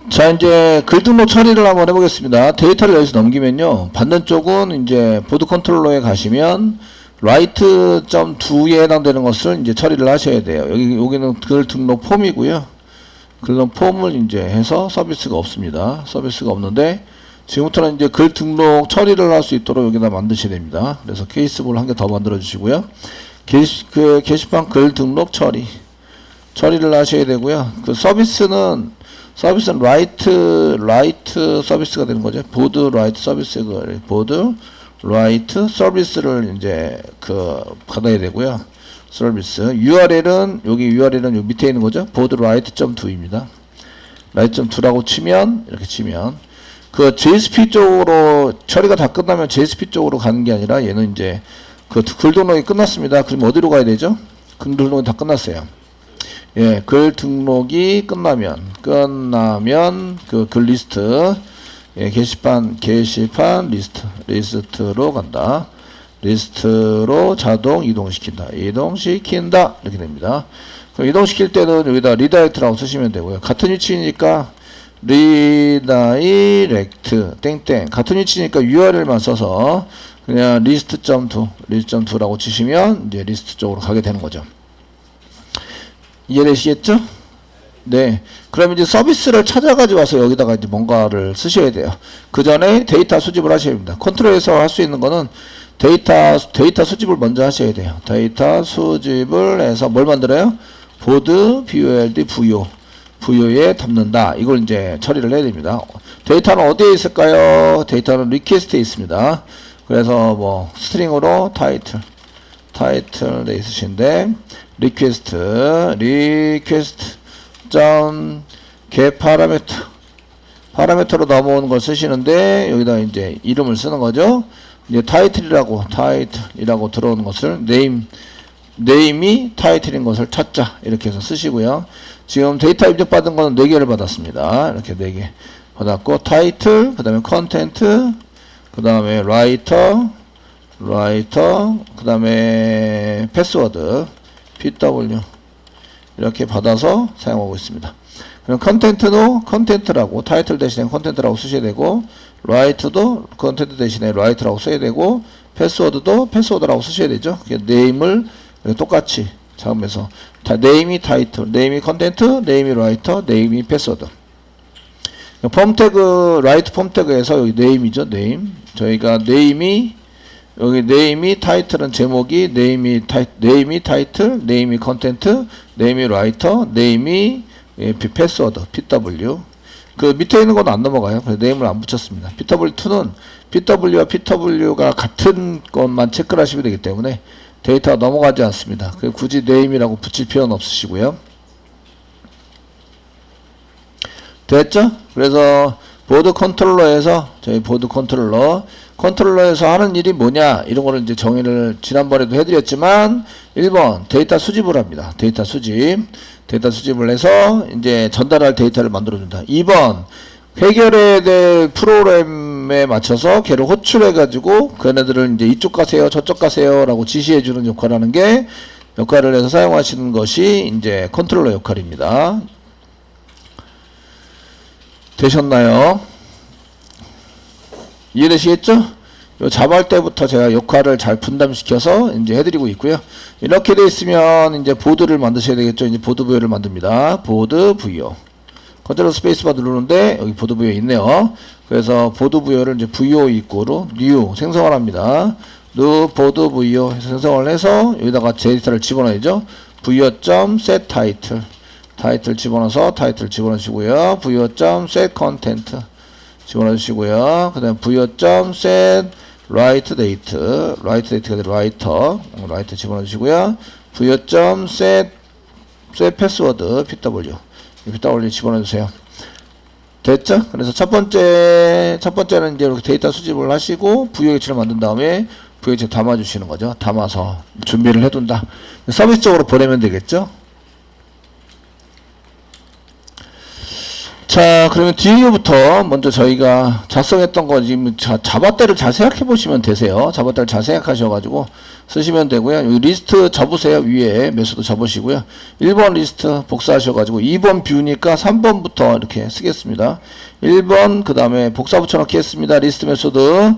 자, 이제 글 등록 처리를 한번 해보겠습니다. 데이터를 여기서 넘기면요. 받는 쪽은 이제 보드 컨트롤러에 가시면 write.do에 해당되는 것을 이제 처리를 하셔야 돼요. 여기는 글 등록 폼이고요. 글 등록 폼을 이제 해서 서비스가 없습니다. 서비스가 없는데 지금부터는 이제 글 등록 처리를 할 수 있도록 여기다 만드셔야 됩니다. 그래서 케이스볼 한 개 더 만들어 주시고요. 게시판 글 등록 처리를 하셔야 되고요. 그 서비스는 write 서비스가 되는 거죠. 보드 write 서비스를 이제 받아야 되고요. 서비스 URL은 요 밑에 있는 거죠. 보드 write.do입니다. write.do라고 치면 이렇게 치면 그 JSP 쪽으로 처리가 다 끝나면 JSP 쪽으로 가는 게 아니라 얘는 이제 글 등록이 끝났습니다. 그럼 어디로 가야 되죠? 글 등록이 다 끝났어요. 예, 글 등록이 끝나면 그 글 리스트, 예, 게시판 리스트로 간다. 리스트로 자동 이동시킨다. 이렇게 됩니다. 그럼 이동시킬 때는 여기다 리다이렉트라고 쓰시면 되고요. 같은 위치니까 리다이렉트 땡땡 같은 위치니까 URL만 써서 그냥 리스트.do라고 치시면 이제 리스트 쪽으로 가게 되는 거죠. 이해되시겠죠? 네. 그럼 이제 서비스를 찾아가지고 와서 여기다가 이제 뭔가를 쓰셔야 돼요. 그 전에 데이터 수집을 하셔야 됩니다. 컨트롤에서 할 수 있는 거는 데이터 수집을 먼저 하셔야 돼요. 데이터 수집을 해서 뭘 만들어요? 보드, BOLD, 부요에 담는다. 이걸 이제 처리를 해야 됩니다. 데이터는 어디에 있을까요? 데이터는 리퀘스트에 있습니다. 그래서 뭐 스트링으로 타이틀 돼 있으신데 리퀘스트 get 파라미터로 넘어오는 걸 쓰시는데 여기다 이제 이름을 쓰는 거죠. 이제 타이틀이라고 들어오는 것을 네임이 타이틀인 것을 찾자 이렇게 해서 쓰시고요. 지금 데이터 입력받은 거는 4개를 받았습니다. 이렇게 4개 받았고 타이틀, 그 다음에 컨텐트, 그 다음에 라이터, 그 다음에 패스워드 PW 이렇게 받아서 사용하고 있습니다. 그럼 컨텐트도 컨텐트라고 타이틀 대신에 컨텐트라고 쓰셔야 되고 라이트도 컨텐트 대신에 라이트라고 써야 되고 패스워드도 패스워드라고 쓰셔야 되죠. 네임을 똑같이 작업해서 네임이 타이틀, 네임이 컨텐트, 네임이 라이터, 네임이 패스워드. 폼 태그 라이트 폼 태그에서 여기 네임이죠. 저희가 여기 네임이 타이틀은 제목이 네임이 타이틀, 네임이 컨텐트, 네임이 라이터, 네임이 패스워드 PW. 그 밑에 있는 건 안 넘어가요. 그래서 네임을 안 붙였습니다. PW2는 PW와 PW가 같은 것만 체크를 하시면 되기 때문에 데이터가 넘어가지 않습니다. 굳이 네임이라고 붙일 필요는 없으시고요. 됐죠? 그래서 보드 컨트롤러에서 저희 보드 컨트롤러에서 하는 일이 뭐냐 이런 거를 이제 정의를 지난번에도 해드렸지만 1번 데이터 수집을 합니다. 데이터 수집을 해서 이제 전달할 데이터를 만들어준다. 2번 해결해야 될 프로그램에 맞춰서 걔를 호출해가지고 걔네들을 이제 이쪽 가세요 저쪽 가세요 라고 지시해주는 역할을 해서 사용하시는 것이 이제 컨트롤러 역할입니다. 되셨나요? 이해되시겠죠? 요 잡을 때부터 제가 역할을 잘 분담시켜서 이제 해드리고 있고요. 이렇게 돼 있으면 이제 보드를 만드셔야 되겠죠. 이제 보드 부여를 만듭니다. 보드 부여. 컨트롤 스페이스바 누르는데 여기 보드 부여 있네요. 그래서 보드 부여를 이제 부여 이꼬로 new 생성을 합니다. new 보드 부여 해서 생성을 해서 여기다가 데이터를 집어넣어야죠. 부여.set 타이틀 집어넣어서 타이틀 집어넣으시고요. 부여.set 컨텐트 집어넣으시고요. 그 다음에 부여.set write date가 아니라 라이터 집어넣으시고요. 부여.set 패스워드 PW 집어넣으세요. 됐죠? 그래서 첫 번째는 이제 이렇게 데이터 수집을 하시고 부여기치를 만든 다음에 부여기치 담아주시는 거죠. 담아서 준비를 해둔다. 서비스 쪽으로 보내면 되겠죠? 자, 그러면 뒤부터 먼저 저희가 작성했던 거 지금 자바떼를 잘 생각해 보시면 되세요. 자바떼를 잘 생각하셔가지고 쓰시면 되고요. 여기 리스트 접으세요. 위에 메소드 접으시고요. 1번 리스트 복사하셔가지고 2번 뷰니까 3번부터 이렇게 쓰겠습니다. 1번 그 다음에 복사 붙여넣기 했습니다. 리스트 메소드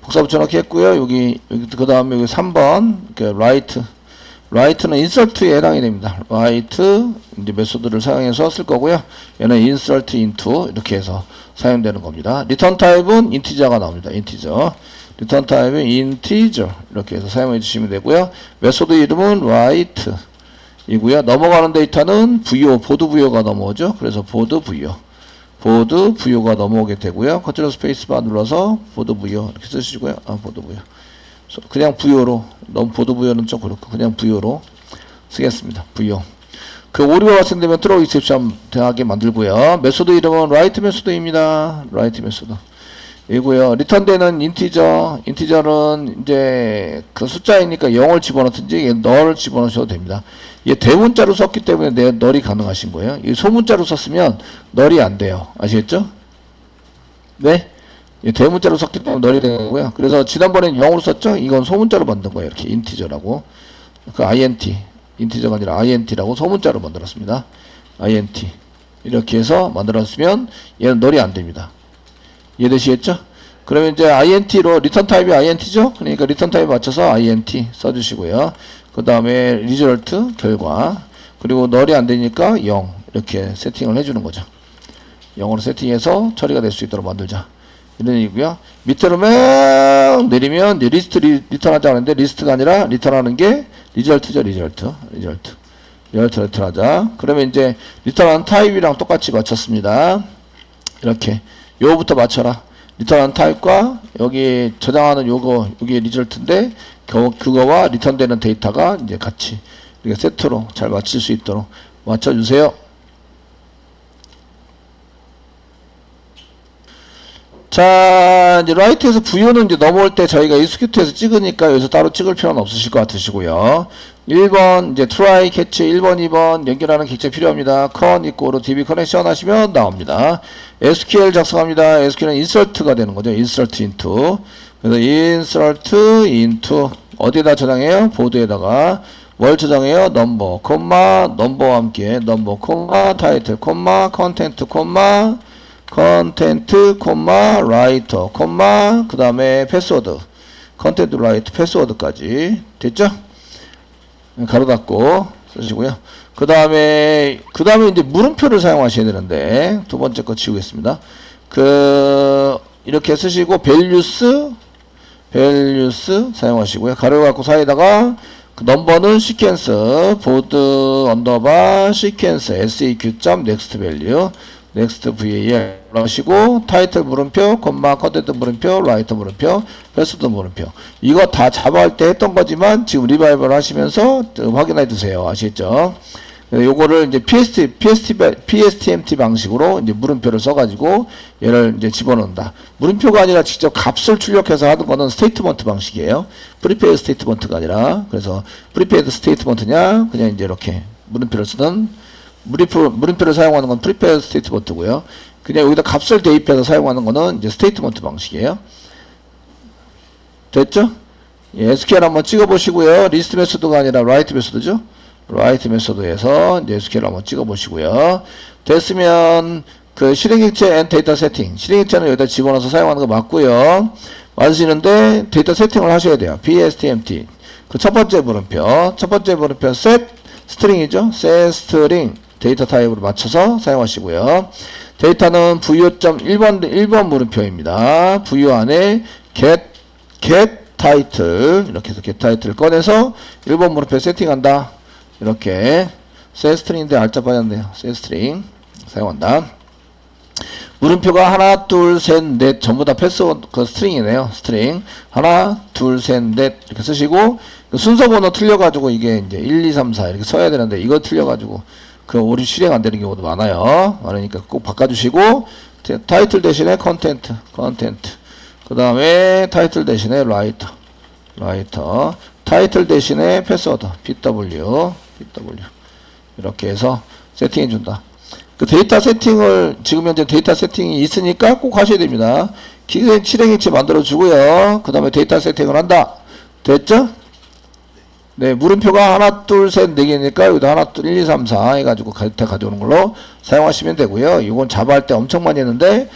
복사 붙여넣기 했고요. 여기 그 다음에 여기 3번 이렇게 라이트는 인서트에 해당이 됩니다. 라이트 이제 메소드를 사용해서 쓸 거고요. 얘는 insert into 이렇게 해서 사용되는 겁니다. 리턴 타입은 인티저가 나옵니다. 인티저. 리턴 타입은 인티저 이렇게 해서 사용해 주시면 되고요. 메소드 이름은 write 이고요. 넘어가는 데이터는 VO 보드 VO가 넘어오죠. 그래서 보드 VO가 넘어오게 되고요. 컨트롤 스페이스바 눌러서 보드 VO 이렇게 쓰시고요. 보드 VO. 그냥 VO로 너무 보드 VO는 좀 그렇고 그냥 VO로 쓰겠습니다. VO. 그 오류가 발생되면 throw exception 하게 만들고요. 메소드 이름은 write 메소드입니다. write 메소드. 이고요. 리턴되는 인티저는 이제 그 숫자이니까 0을 집어넣든지 널을 집어넣으셔도 됩니다. 이게 대문자로 썼기 때문에 널이 가능하신 거예요. 이 소문자로 썼으면 널이 안 돼요. 아시겠죠? 네? 대문자로 썼기 때문에 널이 되는 거고요. 그래서 지난번엔 0으로 썼죠? 이건 소문자로 만든 거예요. 이렇게 인티저라고. 그 int. 인티저가 아니라 int라고 소문자로 만들었습니다. int. 이렇게 해서 만들었으면 얘는 널이 안 됩니다. 이해되시겠죠? 그러면 이제 int로 리턴 타입이 int죠? 그러니까 리턴 타입 맞춰서 int 써주시고요. 그 다음에 result 결과. 그리고 널이 안 되니까 0. 이렇게 세팅을 해주는 거죠. 0으로 세팅해서 처리가 될 수 있도록 만들자. 이런 얘기고요. 밑으로 막 내리면 리스트 리턴하지 않는데 리스트가 아니라 리턴하는 게 리절트죠. 리절트 리턴하자. 그러면 이제 리턴하는 타입이랑 똑같이 맞췄습니다. 이렇게 요거부터 맞춰라. 리턴하는 타입과 여기 저장하는 요거 여기 리절트인데 그거와 리턴되는 데이터가 이제 같이 이렇게 세트로 잘 맞출 수 있도록 맞춰주세요. 자, 이제 라이트에서 VO는 이제 넘어올 때 저희가 execute에서 찍으니까 여기서 따로 찍을 필요는 없으실 것 같으시고요. 1번, 이제 try, catch, 1번, 2번 연결하는 객체 필요합니다. con equal db connection 하시면 나옵니다. SQL 작성합니다. SQL은 insert가 되는 거죠. insert into. 그래서 insert into. 어디에다 저장해요? 보드에다가. 뭘 저장해요? 넘버, 넘버와 함께, 넘버, 타이틀, 컨텐트, 컨텐트, 라이터, 그 다음에 패스워드. 컨텐트, 라이터, 패스워드까지. 됐죠? 가로 닫고 쓰시고요. 그 다음에 이제 물음표를 사용하셔야 되는데, 두 번째 거 지우겠습니다. 이렇게 쓰시고, values 사용하시고요. 가로 닫고 사이에다가, 그 넘버는 시퀀스, 보드 언더바 시퀀스, seq.next value. next var 하시고 타이틀 물음표, 컨텐트 물음표, 라이터 물음표, 패스워드 물음표. 이거 다 자바할 때 했던 거지만 지금 리바이벌 하시면서 확인해 두세요. 아시겠죠? 요거를 이제 PSTMT 방식으로 이제 물음표를 써가지고 얘를 이제 집어넣는다. 물음표가 아니라 직접 값을 출력해서 하는 거는 스테이트먼트 방식이에요. 프리페이드 스테이트먼트가 아니라. 그래서 프리페이드 스테이트먼트냐 그냥 이제 이렇게 물음표를 쓰는 물음표를 사용하는 건 프리페이드 스테이트먼트고요. 그냥 여기다 값을 대입해서 사용하는 거는 이제 스테이트먼트 방식이에요. 됐죠? 예, SQL 한번 찍어보시고요. 리스트 메소드가 아니라 라이트 메소드죠. 라이트 메소드에서 이제 SQL 한번 찍어보시고요. 됐으면 그 실행객체 앤 데이터 세팅. 실행객체는 여기다 집어넣어서 사용하는 거 맞고요. 맞으시는데 데이터 세팅을 하셔야 돼요. PSTMT. 그 첫 번째 물음표 set 스트링이죠. set string 데이터 타입으로 맞춰서 사용하시고요. 데이터는 VO.1번 물음표입니다. VO 안에 get title 이렇게 해서 get title 꺼내서 1번 물음표 세팅한다. 이렇게 set string인데 알짜 빠졌네요. set string 사용한다. 물음표가 하나, 둘, 셋, 넷 전부 다 패스워드 그 스트링이네요. 스트링 하나, 둘, 셋, 넷 이렇게 쓰시고 그 순서 번호 틀려가지고 이게 이제 1, 2, 3, 4 이렇게 써야 되는데 이거 틀려가지고 그 오류 실행 안 되는 경우도 많아요. 많으니까 꼭 바꿔주시고 타이틀 대신에 컨텐트 그 다음에 타이틀 대신에 라이터 타이틀 대신에 패스워드 PW 이렇게 해서 세팅해 준다. 그 데이터 세팅을 지금 현재 데이터 세팅이 있으니까 꼭 하셔야 됩니다. 기계 실행일치 만들어 주고요. 그 다음에 데이터 세팅을 한다. 됐죠? 네, 물음표가 하나, 둘, 셋, 네 개니까 여기다 하나, 둘, 1, 2, 3, 4 해가지고 가져오는 걸로 사용하시면 되고요. 이건 자바 할 때 엄청 많이 했는데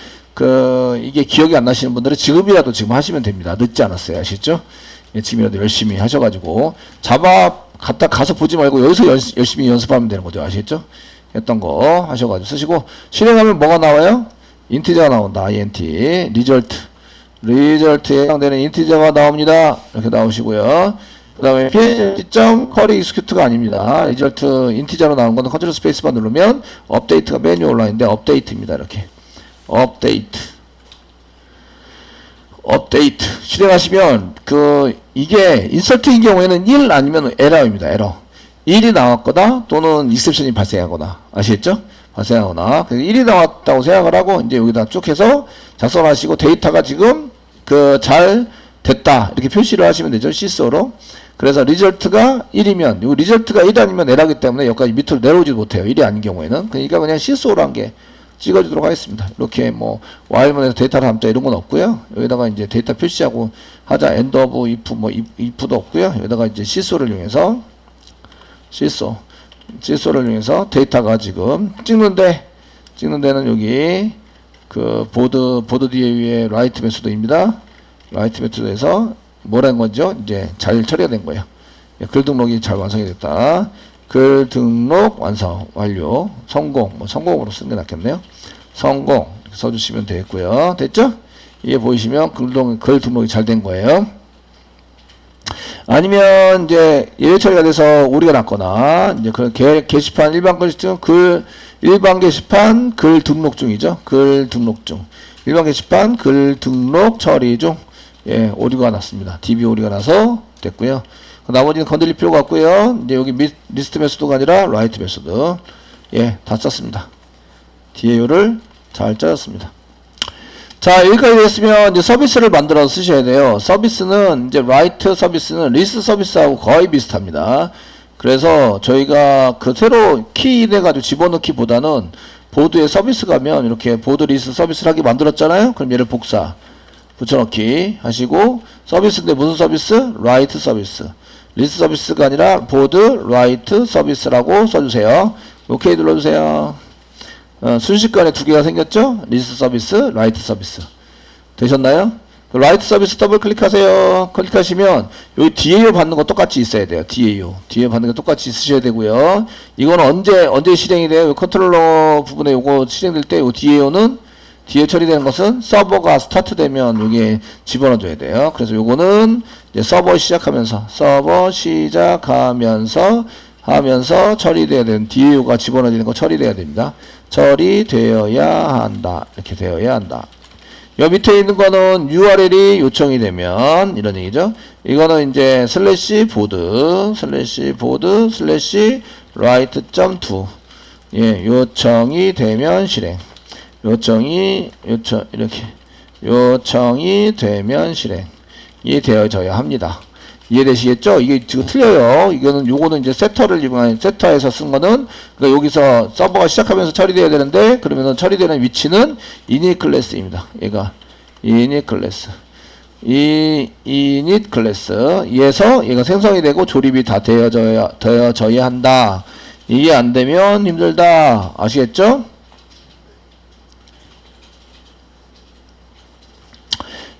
이게 기억이 안 나시는 분들은 지금이라도 지금 하시면 됩니다. 늦지 않았어요. 아시죠? 예, 지금이라도 열심히 하셔가지고 자바 가서 보지 말고 여기서 열심히 연습하면 되는 거죠. 아시겠죠? 했던 거 하셔가지고 쓰시고 실행하면 뭐가 나와요? 인티저가 나온다. int 리절트에 해당되는 인티저가 나옵니다. 이렇게 나오시고요. 그 다음에 php.query execute가 아닙니다. 리절트 인티저로 나온 거는 컨트롤 스페이스바 누르면 업데이트가 메뉴 올라있는데 업데이트입니다. 이렇게 업데이트 실행하시면 이게 인서트인 경우에는 1 아니면 에러입니다. 에러 1이 나왔거나 또는 익셉션이 발생하거나 아시겠죠? 발생하거나 1이 나왔다고 생각을 하고 이제 여기다 쭉 해서 작성하시고 데이터가 지금 잘 됐다 이렇게 표시를 하시면 되죠. 시소로. 그래서 리절트가 1이면 이 리절트가 1 아니면 에러기 때문에 여기까지 밑으로 내려오지도 못해요. 1이 아닌 경우에는. 그러니까 그냥 시소로 한 게 찍어주도록 하겠습니다. 이렇게 뭐 while문에서 데이터를 담자 이런 건 없고요. 여기다가 이제 데이터 표시하고 하자 end of if 뭐 if도 없고요. 여기다가 이제 시소를 이용해서 시소를 이용해서 데이터가 지금 찍는 데는 여기 보드 뒤에 위에 write 메소드입니다. write 메소드에서 뭐라는 거죠? 이제 잘 처리가 된 거예요. 글 등록이 잘 완성이 됐다. 글 등록 완성 완료 성공 성공으로 쓰는 게 낫겠네요. 성공 이렇게 써주시면 되겠고요. 됐죠? 이게 보이시면 글 등록이 잘 된 거예요. 아니면 이제 예외 처리가 돼서 오류가 났거나 이제 게시판 일반 게시판 글 등록 중이죠. 글 등록 중 일반 게시판 글 등록 처리 중 오류가 났습니다. DB 오류가 나서 됐고요. 나머지는 건드릴 필요가 없고요. 이제 여기 리스트 메소드가 아니라 write 메소드 다 썼습니다. DAO를 잘 짜였습니다. 자, 여기까지 됐으면 이제 서비스를 만들어서 쓰셔야 돼요. 서비스는 이제 write 서비스는 리스트 서비스하고 거의 비슷합니다. 그래서 저희가 새로 키 돼가지고 집어넣기보다는 보드에 서비스 가면 이렇게 보드 리스트 서비스를 하게 만들었잖아요. 그럼 얘를 복사 붙여넣기 하시고 서비스인데 무슨 서비스? write 서비스. 리스트 서비스가 아니라 보드 write 서비스라고 써주세요. 오케이 눌러주세요. 순식간에 두 개가 생겼죠? 리스트 서비스, write 서비스. 되셨나요? write 서비스 더블 클릭하세요. 클릭하시면 여기 DAO 받는 거 똑같이 있어야 돼요. DAO 받는 거 똑같이 있으셔야 되고요. 이건 언제 실행이 돼요? 컨트롤러 부분에 요거 실행될 때 요 DAO는 뒤에 처리되는 것은 서버가 스타트 되면 여기에 집어넣어줘야 돼요. 그래서 요거는 이제 서버 시작하면서 처리되어야 되는 DAO가 집어넣어지는 거 처리되어야 됩니다. 처리되어야 한다. 이렇게 되어야 한다. 요 밑에 있는 거는 URL이 요청이 되면 이런 얘기죠. 이거는 이제 /보드/write.to 요청이 되면 실행. 요청이 되면 실행이 되어져야 합니다. 이해되시겠죠? 이게 지금 틀려요. 요거는 이제 세터에서 쓴 거는, 그러니까 여기서 서버가 시작하면서 처리되어야 되는데, 그러면은 처리되는 위치는 init 클래스입니다. 얘가 init 클래스. init 클래스에서 얘가 생성이 되고 조립이 다 되어져야 한다. 이게 안 되면 힘들다. 아시겠죠?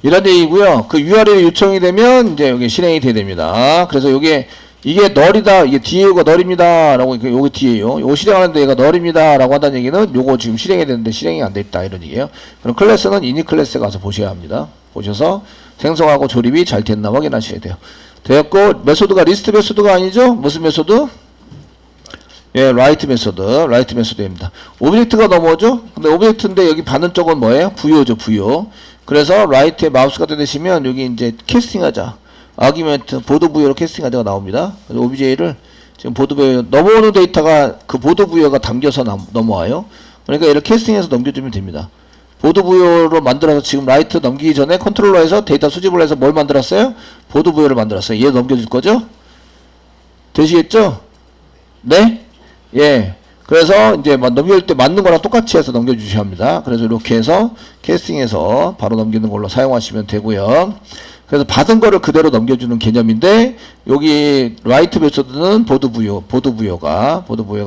이런 얘기고요. 그 URL이 요청이 되면 이제 여기 실행이 돼야 됩니다. 그래서 이게 널이다. 이게 DAO가 널입니다. 라고 요게 DAO. 요거 실행하는데 얘가 널입니다. 라고 한다는 얘기는 요거 지금 실행이 되는데 실행이 안 됐다. 이런 얘기예요. 그럼 클래스는 init 클래스에 가서 보셔야 합니다. 보셔서 생성하고 조립이 잘 됐나 확인하셔야 돼요. 되었고, 메소드가 리스트 메소드가 아니죠? 무슨 메소드? write 메소드입니다. 오브젝트가 넘어오죠? 근데 오브젝트인데 여기 받는 쪽은 뭐예요? 부여죠, 부여. 그래서 write에 마우스가 되시면 여기 이제 캐스팅하자. 아규멘트 보드 부여로 캐스팅하자가 나옵니다. 그래서 OBJ를 지금 보드 부여 넘어오는 데이터가 그 보드 부여가 담겨서 넘어와요. 그러니까 얘를 캐스팅해서 넘겨주면 됩니다. 보드 부여로 만들어서 지금 write 넘기기 전에 컨트롤러에서 데이터 수집을 해서 뭘 만들었어요? 보드 부여를 만들었어요. 얘 넘겨줄 거죠? 되시겠죠? 네? 예. 그래서 이제 넘길 때 맞는 거랑 똑같이 해서 넘겨주셔야 합니다. 그래서 이렇게 해서 캐스팅해서 바로 넘기는 걸로 사용하시면 되고요. 그래서 받은 거를 그대로 넘겨주는 개념인데, 여기 라이트 메소드는 보드 부여가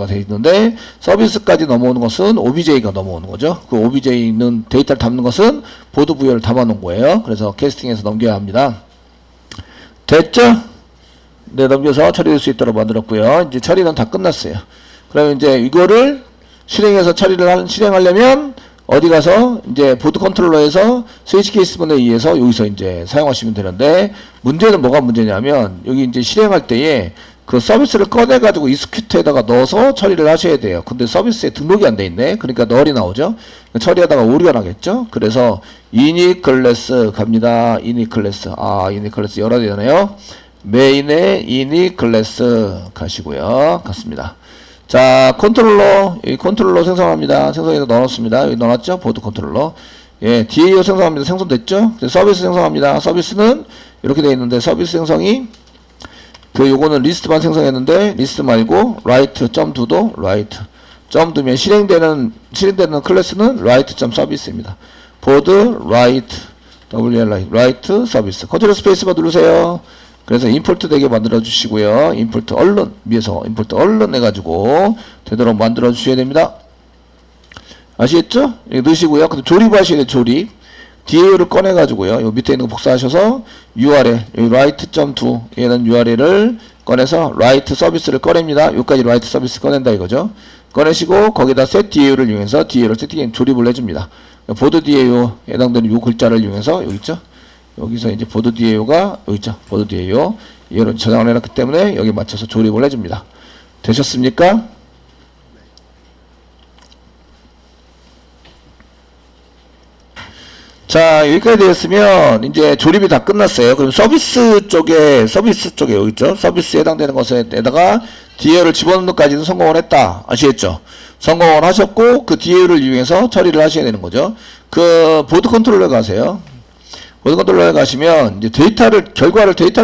되어 있는데, 서비스까지 넘어오는 것은 OBJ가 넘어오는 거죠. 그 OBJ에 있는 데이터를 담는 것은 보드 부여를 담아 놓은 거예요. 그래서 캐스팅해서 넘겨야 합니다. 됐죠? 네, 넘겨서 처리될 수 있도록 만들었고요. 이제 처리는 다 끝났어요. 그러면 이제 이거를 실행하려면 어디 가서 이제 보드 컨트롤러에서 스위치 케이스분에 의해서 여기서 이제 사용하시면 되는데, 문제는 뭐가 문제냐면 여기 이제 실행할 때에 그 서비스를 꺼내 가지고 이스큐트에다가 넣어서 처리를 하셔야 돼요. 근데 서비스에 등록이 안 돼 있네. 그러니까 널이 나오죠. 처리하다가 오류가 나겠죠. 그래서 init 클래스 갑니다. init 클래스 열어야 되네요. 메인에 init 클래스 가시고요. 갔습니다. 자, 컨트롤러 생성합니다. 생성해서 넣어놨습니다. 여기 넣어놨죠? 보드 컨트롤러. 예, DAO 생성합니다. 생성됐죠? 서비스 생성합니다. 서비스는 이렇게 되어 있는데, 서비스 생성이, 요거는 리스트만 생성했는데, 리스트 말고, write.do도 write. .do면 실행되는 클래스는 write.service입니다. 보드, write, write, 서비스. 컨트롤 스페이스바 누르세요. 그래서 임포트 되게 만들어 주시고요. 임포트 얼른 위에서 임포트 얼른 해가지고 되도록 만들어 주셔야 됩니다. 아시겠죠? 여기 넣으시고요. 근데 조립하셔야 돼요. 조립. DAO를 꺼내가지고요. 요 밑에 있는 거 복사하셔서 URL, 여기 write.do 얘는 URL을 꺼내서 write 서비스를 꺼냅니다. 여기까지 write 서비스 꺼낸다 이거죠. 꺼내시고 거기다 set DAO를 이용해서 DAO를 세팅해 조립을 해줍니다. 보드 DAO 해당되는 요 글자를 이용해서 여기 있죠. 여기서 이제 보드 DAO가 여기 있죠. 보드 DAO 얘를 저장을 해놨기 때문에 여기 맞춰서 조립을 해줍니다. 되셨습니까? 자, 여기까지 되었으면 이제 조립이 다 끝났어요. 그럼 서비스 쪽에 여기 있죠. 서비스에 해당되는 것에다가 DAO를 집어넣는 것까지는 성공을 했다. 아시겠죠? 성공을 하셨고 그 DAO를 이용해서 처리를 하셔야 되는 거죠. 그 보드 컨트롤러에 가세요. 보드 컨트롤러에 가시면 이제 데이터를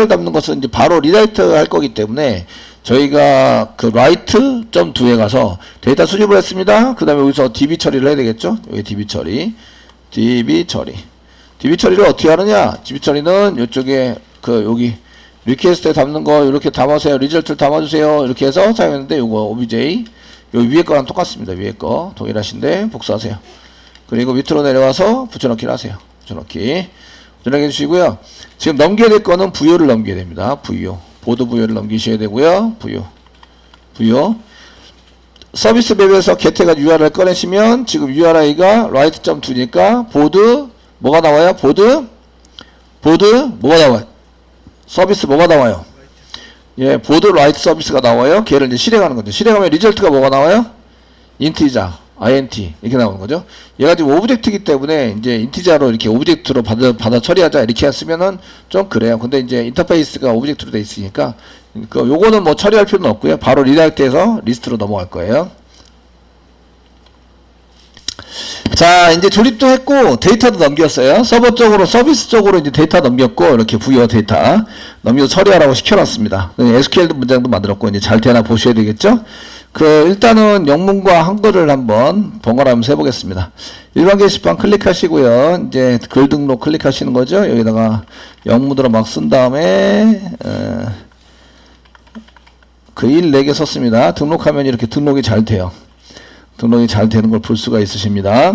담는 것은 이제 바로 리라이트 할 거기 때문에 저희가 그 write.do에 가서 데이터 수집을 했습니다. 그 다음에 여기서 DB 처리를 해야 되겠죠. 여기 DB 처리를 어떻게 하느냐? DB 처리는 이쪽에 여기 리퀘스트에 담는 거 이렇게 담아주세요. 리절트를 담아주세요. 이렇게 해서 사용했는데 요거 OBJ 여기 위에 거랑 똑같습니다. 위에 거 동일하신데 복사하세요. 그리고 밑으로 내려와서 붙여넣기를 하세요. 붙여넣기 해주시고요. 지금 넘겨야 될 거는 부여를 넘겨야 됩니다. 보드 부여를 넘기셔야 되고요. 부여 서비스 맵에서 get해가 URI를 꺼내시면 지금 URI가 write.do니까 보드 뭐가 나와요? 보드 뭐가 나와요? 서비스 뭐가 나와요? 예, 보드 write 서비스가 나와요. 걔를 이제 실행하는 거죠. 실행하면 리절트가 뭐가 나와요? 인티자 int 이렇게 나오는 거죠. 얘가 지금 오브젝트이기 때문에 이제 인티자로 이렇게 오브젝트로 받아 처리하자 이렇게 했으면은 좀 그래요. 근데 이제 인터페이스가 오브젝트로 돼 있으니까 요거는 뭐 처리할 필요는 없고요. 바로 리다이렉트해서 리스트로 넘어갈 거예요. 자, 이제 조립도 했고 데이터도 넘겼어요. 서버 쪽으로 서비스 쪽으로 이제 데이터 넘겼고 이렇게 부여 데이터 넘겨서 처리하라고 시켜놨습니다. SQL 문장도 만들었고 이제 잘 되나 보셔야 되겠죠. 일단은 영문과 한글을 한번 번갈아가면서 해보겠습니다. 일반 게시판 클릭하시고요. 이제 글 등록 클릭하시는 거죠. 여기다가 영문으로 막 쓴 다음에 글 4개 썼습니다. 등록하면 이렇게 등록이 잘 돼요. 등록이 잘 되는 걸 볼 수가 있으십니다.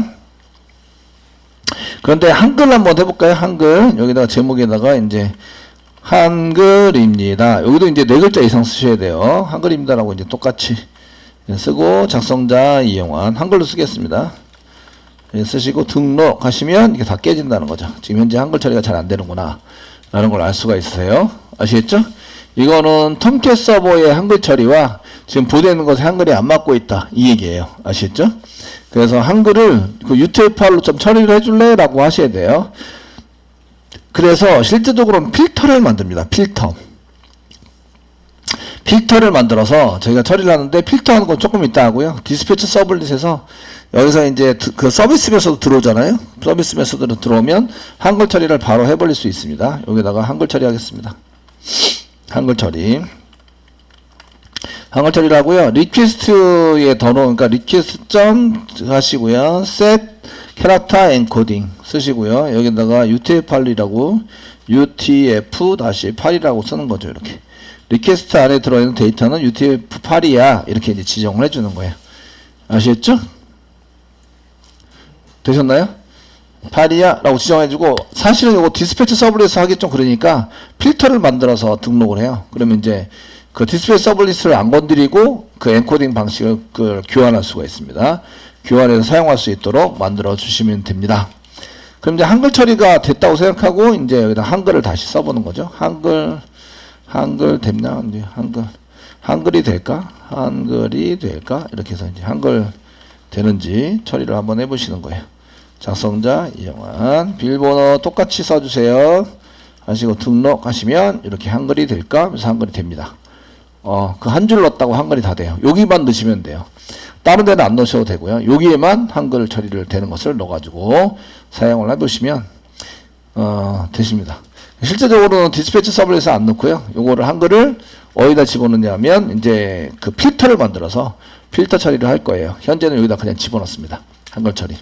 그런데 한글 한번 해볼까요? 한글 여기다가 제목에다가 이제 한글입니다. 여기도 이제 4글자 이상 쓰셔야 돼요. 한글입니다라고 이제 똑같이 쓰고 작성자 이용한 한글로 쓰겠습니다. 쓰시고 등록하시면 이게 다 깨진다는 거죠. 지금 현재 한글 처리가 잘 안 되는구나 라는 걸 알 수가 있으세요. 아시겠죠? 이거는 톰캣 서버의 한글 처리와 지금 보내는 것에 한글이 안 맞고 있다 이 얘기예요. 아시겠죠? 그래서 한글을 UTF-8로 좀 처리를 해줄래? 라고 하셔야 돼요. 그래서 실제적으로는 필터를 만듭니다. 필터를 만들어서 저희가 처리를 하는데 필터하는 건 조금 이따 하고요. 디스패치 서블릿에서 여기서 이제 그 서비스 메소드 들어오잖아요. 서비스 메소드로 들어오면 한글 처리를 바로 해버릴 수 있습니다. 여기다가 한글 처리하겠습니다. 한글 처리. 한글 처리를 하고요. 리퀘스트에 더 넣은, 그러니까 리퀘스트 점 하시고요. set 캐릭터 엔코딩 쓰시고요. 여기다가 UTF-8이라고 UTF-8이라고 쓰는 거죠. 이렇게. 리퀘스트 안에 들어있는 데이터는 UTF-8이야. 이렇게 이제 지정을 해주는 거예요. 아시겠죠? 되셨나요? 8이야 라고 지정해주고, 사실은 이거 디스패치 서블리스 하기 좀 그러니까 필터를 만들어서 등록을 해요. 그러면 이제 그 디스패치 서블리스를 안 건드리고 그 엔코딩 방식을 교환할 수가 있습니다. 교환해서 사용할 수 있도록 만들어 주시면 됩니다. 그럼 이제 한글 처리가 됐다고 생각하고 이제 여기다 한글을 다시 써보는 거죠. 한글 됐나? 이제 한글이 될까? 한글이 될까? 이렇게 해서 이제 한글 되는지 처리를 한번 해보시는 거예요. 작성자 이영환, 비밀번호 똑같이 써주세요. 하시고 등록하시면 이렇게 한글이 될까? 그래서 한글이 됩니다. 그 한 줄 넣었다고 한글이 다 돼요. 여기만 넣으시면 돼요. 다른 데는 안 넣으셔도 되고요. 여기에만 한글 처리를 되는 것을 넣어가지고 사용을 해보시면 되십니다. 실제적으로는 디스패치 서블에서 안 넣고요. 요거를 한글을 어디다 집어넣냐면 이제 그 필터를 만들어서 필터 처리를 할 거예요. 현재는 여기다 그냥 집어넣습니다. 한글 처리.